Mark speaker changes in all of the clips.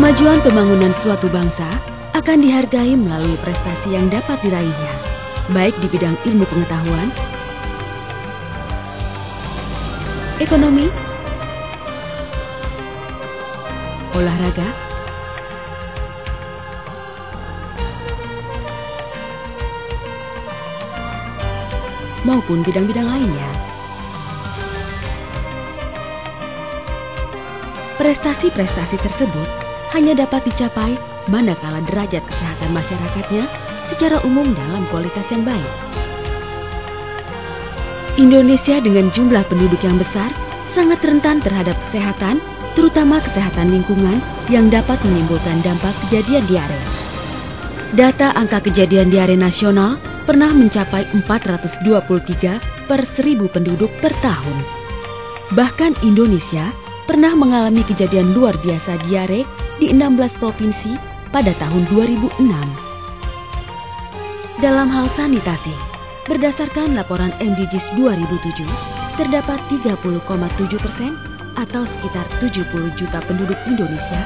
Speaker 1: Kemajuan pembangunan suatu bangsa akan dihargai melalui prestasi yang dapat diraihnya, baik di bidang ilmu pengetahuan, ekonomi, olahraga, maupun bidang-bidang lainnya. Prestasi-prestasi tersebut hanya dapat dicapai manakala derajat kesehatan masyarakatnya secara umum dalam kualitas yang baik. Indonesia dengan jumlah penduduk yang besar sangat rentan terhadap kesehatan, terutama kesehatan lingkungan yang dapat menimbulkan dampak kejadian diare. Data angka kejadian diare nasional pernah mencapai 423 per 1000 penduduk per tahun. Bahkan Indonesia pernah mengalami kejadian luar biasa diare di 16 provinsi pada tahun 2006. Dalam hal sanitasi, berdasarkan laporan MDGs 2007, terdapat 30,7% atau sekitar 70 juta penduduk Indonesia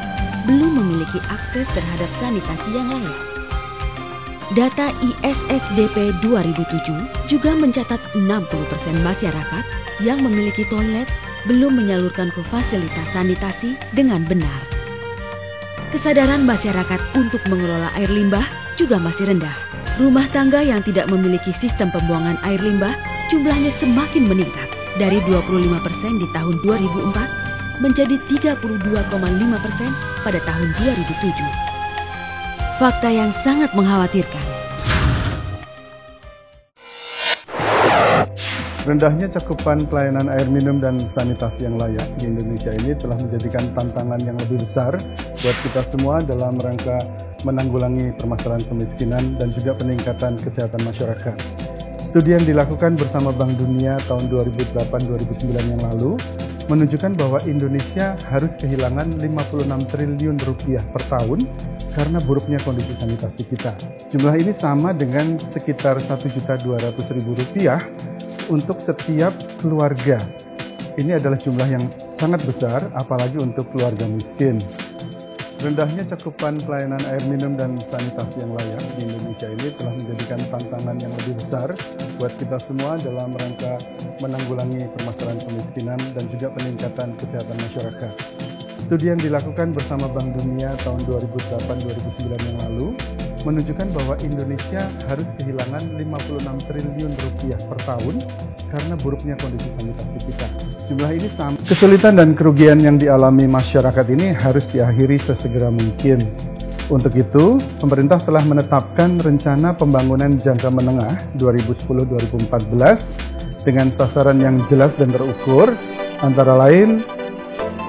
Speaker 1: belum memiliki akses terhadap sanitasi yang layak. Data ISSDP 2007 juga mencatat 60% masyarakat yang memiliki toilet belum menyalurkan ke fasilitas sanitasi dengan benar. Kesadaran masyarakat untuk mengelola air limbah juga masih rendah. Rumah tangga yang tidak memiliki sistem pembuangan air limbah jumlahnya semakin meningkat dari 25% di tahun 2004 menjadi 32,5% pada tahun 2007. Fakta yang sangat mengkhawatirkan.
Speaker 2: Rendahnya cakupan pelayanan air minum dan sanitasi yang layak di Indonesia ini telah menjadikan tantangan yang lebih besar buat kita semua dalam rangka menanggulangi permasalahan kemiskinan dan juga peningkatan kesehatan masyarakat. Studi yang dilakukan bersama Bank Dunia tahun 2008-2009 yang lalu menunjukkan bahwa Indonesia harus kehilangan 56 triliun rupiah per tahun karena buruknya kondisi sanitasi kita. Jumlah ini sama dengan sekitar 1.200.000 rupiah untuk setiap keluarga. Ini adalah jumlah yang sangat besar, apalagi untuk keluarga miskin. Rendahnya cakupan pelayanan air minum dan sanitasi yang layak di Indonesia ini telah menjadikan tantangan yang lebih besar buat kita semua dalam rangka menanggulangi permasalahan kemiskinan dan juga peningkatan kesehatan masyarakat. Studi yang dilakukan bersama Bank Dunia tahun 2008-2009 yang lalu menunjukkan bahwa Indonesia harus kehilangan 56 triliun rupiah per tahun karena buruknya kondisi sanitasi kita. Jumlah ini sama. Kesulitan dan kerugian yang dialami masyarakat ini harus diakhiri sesegera mungkin. Untuk itu, pemerintah telah menetapkan rencana pembangunan jangka menengah 2010-2014 dengan sasaran yang jelas dan terukur, antara lain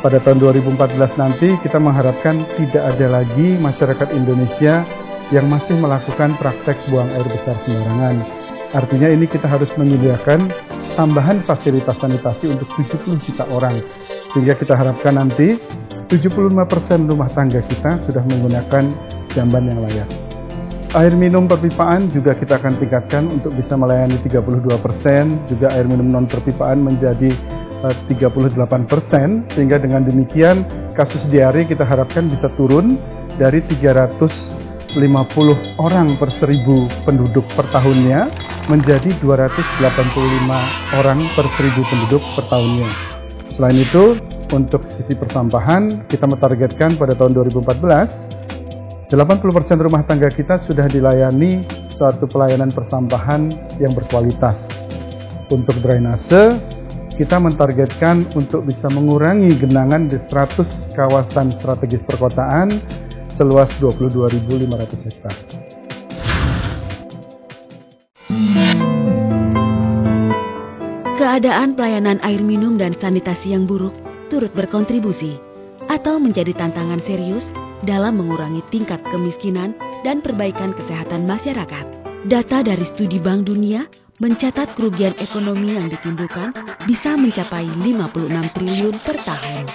Speaker 2: pada tahun 2014 nanti kita mengharapkan tidak ada lagi masyarakat Indonesia yang masih melakukan praktek buang air besar sembarangan. Artinya ini kita harus menyediakan tambahan fasilitas sanitasi untuk 70 juta orang. Sehingga kita harapkan nanti 75% rumah tangga kita sudah menggunakan jamban yang layak. Air minum perpipaan juga kita akan tingkatkan untuk bisa melayani 32%, juga air minum non perpipaan menjadi 38%, sehingga dengan demikian kasus diare kita harapkan bisa turun dari 350 orang per 1000 penduduk per tahunnya menjadi 285 orang per 1000 penduduk per tahunnya. Selain itu, untuk sisi persampahan, kita mentargetkan pada tahun 2014, 80% rumah tangga kita sudah dilayani suatu pelayanan persampahan yang berkualitas. Untuk drainase, kita mentargetkan untuk bisa mengurangi genangan di 100 kawasan strategis perkotaan seluas 22.500 hektar.
Speaker 1: Keadaan pelayanan air minum dan sanitasi yang buruk turut berkontribusi atau menjadi tantangan serius dalam mengurangi tingkat kemiskinan dan perbaikan kesehatan masyarakat. Data dari studi Bank Dunia mencatat kerugian ekonomi yang ditimbulkan bisa mencapai 56 triliun per tahun.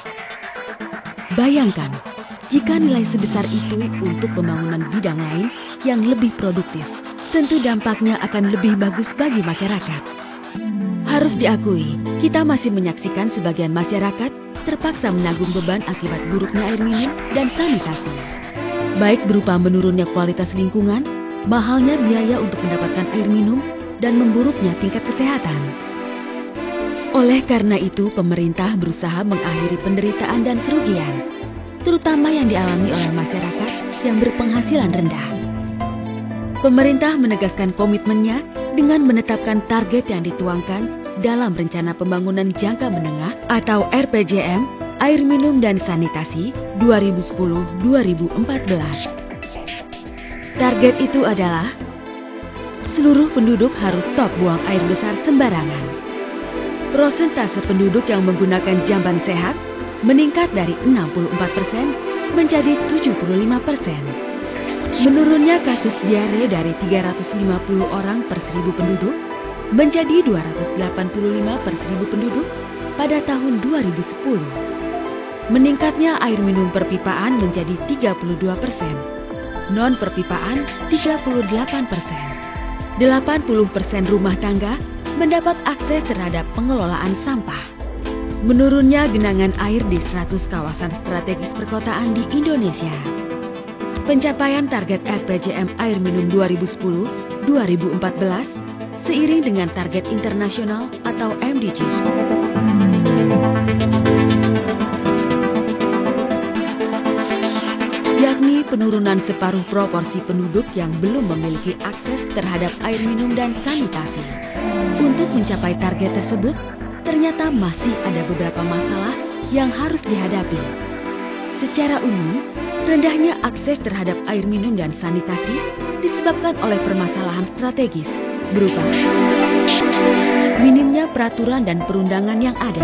Speaker 1: Bayangkan, jika nilai sebesar itu untuk pembangunan bidang lain yang lebih produktif, tentu dampaknya akan lebih bagus bagi masyarakat. Harus diakui, kita masih menyaksikan sebagian masyarakat terpaksa menanggung beban akibat buruknya air minum dan sanitasi. Baik berupa menurunnya kualitas lingkungan, mahalnya biaya untuk mendapatkan air minum, dan memburuknya tingkat kesehatan. Oleh karena itu, pemerintah berusaha mengakhiri penderitaan dan kerugian, terutama yang dialami oleh masyarakat yang berpenghasilan rendah. Pemerintah menegaskan komitmennya dengan menetapkan target yang dituangkan dalam Rencana Pembangunan Jangka Menengah atau RPJM Air Minum dan Sanitasi 2010-2014. Target itu adalah seluruh penduduk harus stop buang air besar sembarangan. Prosentase penduduk yang menggunakan jamban sehat meningkat dari 64% menjadi 75%. Menurunnya kasus diare dari 350 orang per 1000 penduduk menjadi 285 per 1000 penduduk pada tahun 2010. Meningkatnya air minum perpipaan menjadi 32%, non perpipaan 38%. 80% rumah tangga mendapat akses terhadap pengelolaan sampah. Menurunnya genangan air di 100 kawasan strategis perkotaan di Indonesia. Pencapaian target RPJM Air Minum 2010-2014 seiring dengan target internasional atau MDGs. Yakni penurunan separuh proporsi penduduk yang belum memiliki akses terhadap air minum dan sanitasi. Untuk mencapai target tersebut, ternyata masih ada beberapa masalah yang harus dihadapi. Secara umum, rendahnya akses terhadap air minum dan sanitasi disebabkan oleh permasalahan strategis, berupa minimnya peraturan dan perundangan yang ada.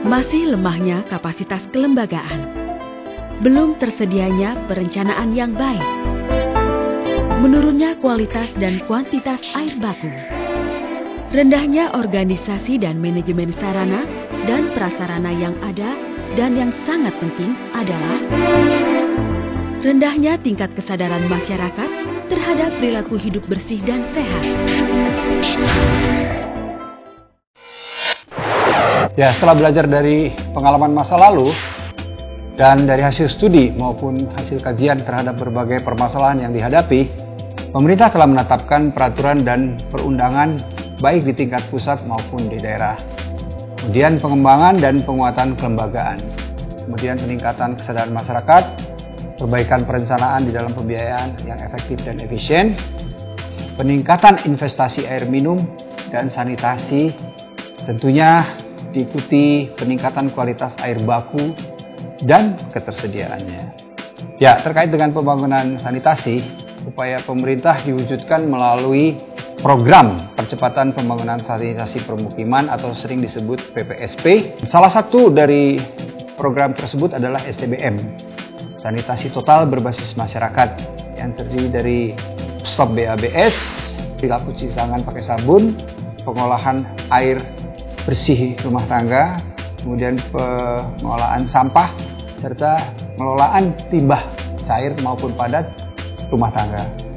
Speaker 1: Masih lemahnya kapasitas kelembagaan, belum tersedianya perencanaan yang baik, menurunnya kualitas dan kuantitas air baku, rendahnya organisasi dan manajemen sarana dan prasarana yang ada, dan yang sangat penting adalah rendahnya tingkat kesadaran masyarakat terhadap perilaku hidup bersih dan sehat.
Speaker 3: Ya, setelah belajar dari pengalaman masa lalu dan dari hasil studi maupun hasil kajian terhadap berbagai permasalahan yang dihadapi, pemerintah telah menetapkan peraturan dan perundangan baik di tingkat pusat maupun di daerah. Kemudian pengembangan dan penguatan kelembagaan. Kemudian peningkatan kesadaran masyarakat, perbaikan perencanaan di dalam pembiayaan yang efektif dan efisien, peningkatan investasi air minum dan sanitasi, tentunya diikuti peningkatan kualitas air baku dan ketersediaannya. Ya, terkait dengan pembangunan sanitasi, upaya pemerintah diwujudkan melalui program percepatan pembangunan sanitasi permukiman atau sering disebut PPSP. Salah satu dari program tersebut adalah STBM, sanitasi total berbasis masyarakat, yang terdiri dari stop BABS, perilaku cuci tangan pakai sabun, pengolahan air bersih rumah tangga, kemudian pengolahan sampah, serta pengelolaan limbah cair maupun padat rumah tangga.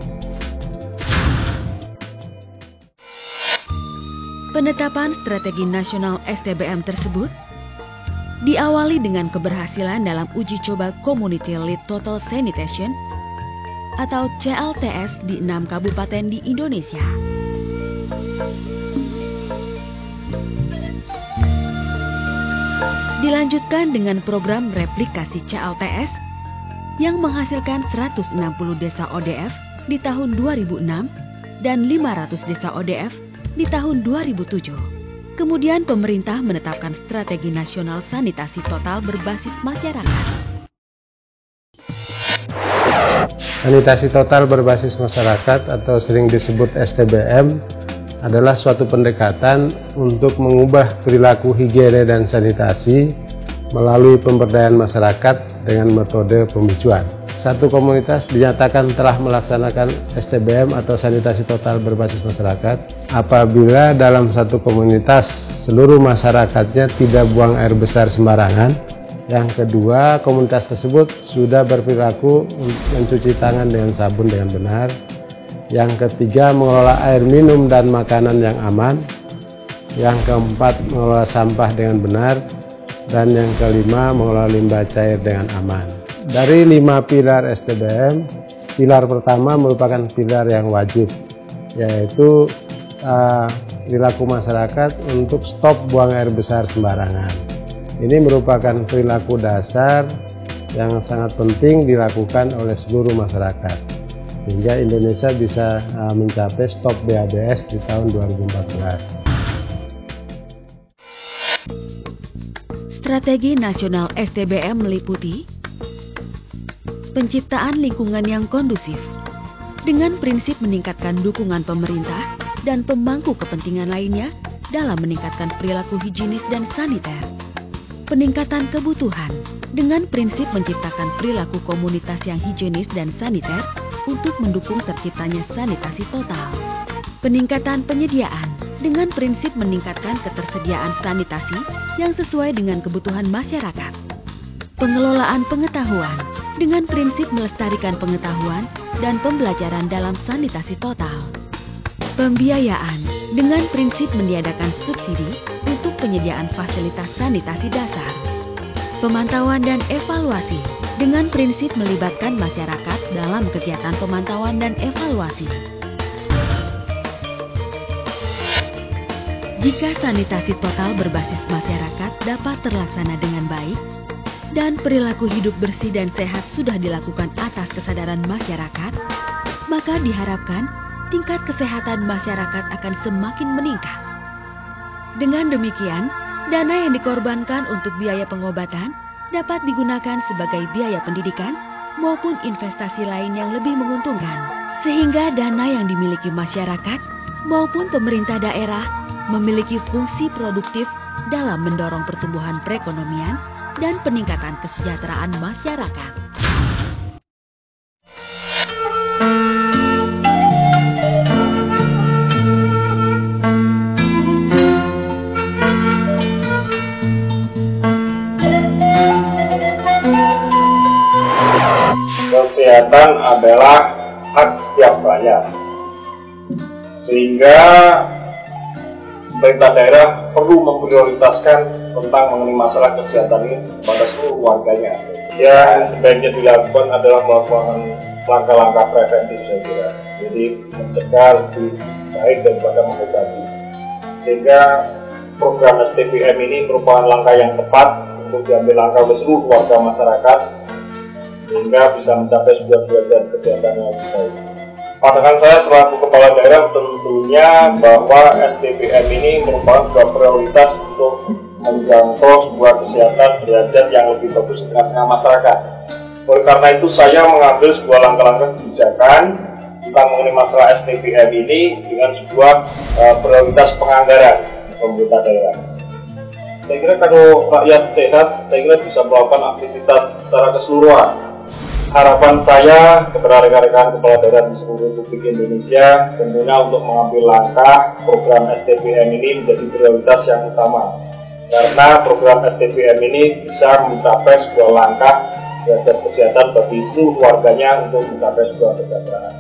Speaker 1: Penetapan strategi nasional STBM tersebut diawali dengan keberhasilan dalam uji coba Community Lead Total Sanitation atau CLTS di 6 kabupaten di Indonesia. Dilanjutkan dengan program replikasi CLTS yang menghasilkan 160 desa ODF di tahun 2006 dan 500 desa ODF di tahun 2007. Kemudian pemerintah menetapkan strategi nasional sanitasi total berbasis masyarakat.
Speaker 4: Sanitasi total berbasis masyarakat atau sering disebut STBM adalah suatu pendekatan untuk mengubah perilaku higiene dan sanitasi melalui pemberdayaan masyarakat dengan metode pembicuan. Satu komunitas dinyatakan telah melaksanakan STBM atau sanitasi total berbasis masyarakat apabila dalam satu komunitas seluruh masyarakatnya tidak buang air besar sembarangan. Yang kedua, komunitas tersebut sudah berperilaku mencuci tangan dengan sabun dengan benar. Yang ketiga, mengelola air minum dan makanan yang aman. Yang keempat, mengelola sampah dengan benar. Dan yang kelima, mengelola limbah cair dengan aman. Dari 5 pilar STBM, pilar pertama merupakan pilar yang wajib, yaitu perilaku masyarakat untuk stop buang air besar sembarangan. Ini merupakan perilaku dasar yang sangat penting dilakukan oleh seluruh masyarakat sehingga Indonesia bisa mencapai stop BABS di tahun 2014.
Speaker 1: Strategi nasional STBM meliputi penciptaan lingkungan yang kondusif dengan prinsip meningkatkan dukungan pemerintah dan pemangku kepentingan lainnya dalam meningkatkan perilaku higienis dan saniter. Peningkatan kebutuhan dengan prinsip menciptakan perilaku komunitas yang higienis dan saniter untuk mendukung terciptanya sanitasi total. Peningkatan penyediaan dengan prinsip meningkatkan ketersediaan sanitasi yang sesuai dengan kebutuhan masyarakat. Pengelolaan pengetahuan dengan prinsip melestarikan pengetahuan dan pembelajaran dalam sanitasi total. Pembiayaan dengan prinsip meniadakan subsidi untuk penyediaan fasilitas sanitasi dasar. Pemantauan dan evaluasi dengan prinsip melibatkan masyarakat dalam kegiatan pemantauan dan evaluasi. Jika sanitasi total berbasis masyarakat dapat terlaksana dengan baik, dan perilaku hidup bersih dan sehat sudah dilakukan atas kesadaran masyarakat, maka diharapkan tingkat kesehatan masyarakat akan semakin meningkat. Dengan demikian, dana yang dikorbankan untuk biaya pengobatan dapat digunakan sebagai biaya pendidikan maupun investasi lain yang lebih menguntungkan, sehingga dana yang dimiliki masyarakat maupun pemerintah daerah memiliki fungsi produktif dalam mendorong pertumbuhan perekonomian dan peningkatan kesejahteraan masyarakat.
Speaker 5: Kesehatan adalah hak setiap rakyat, sehingga pemerintah daerah perlu memprioritaskan tentang mengenai masalah kesehatan ini pada seluruh warganya. Yang sebaiknya dilakukan adalah melakukan langkah-langkah preventif, saya kira. Jadi mencegah lebih baik daripada mengobati. Sehingga program STBM ini merupakan langkah yang tepat untuk diambil langkah oleh seluruh warga masyarakat, sehingga bisa mencapai sebuah derajat kesehatan yang lebih baik. Pandangan saya selaku kepala daerah tentunya bahwa STBM ini merupakan sebuah prioritas untuk menjangkau sebuah kesehatan derajat yang lebih bagus di tengah masyarakat. Oleh karena itu saya mengambil sebuah langkah-langkah kebijakan tentang mengenai masalah STBM ini dengan sebuah prioritas penganggaran pemerintah daerah. Saya kira kalau rakyat sehat, saya kira bisa melakukan aktivitas secara keseluruhan. Harapan saya kepada rekan-rekan kepala daerah di seluruh Republik Indonesia tentunya untuk mengambil langkah program STBM ini menjadi prioritas yang utama. Karena program STBM ini bisa mencapai sebuah langkah derajat kesehatan bagi seluruh warganya untuk mencapai sebuah kesejahteraan.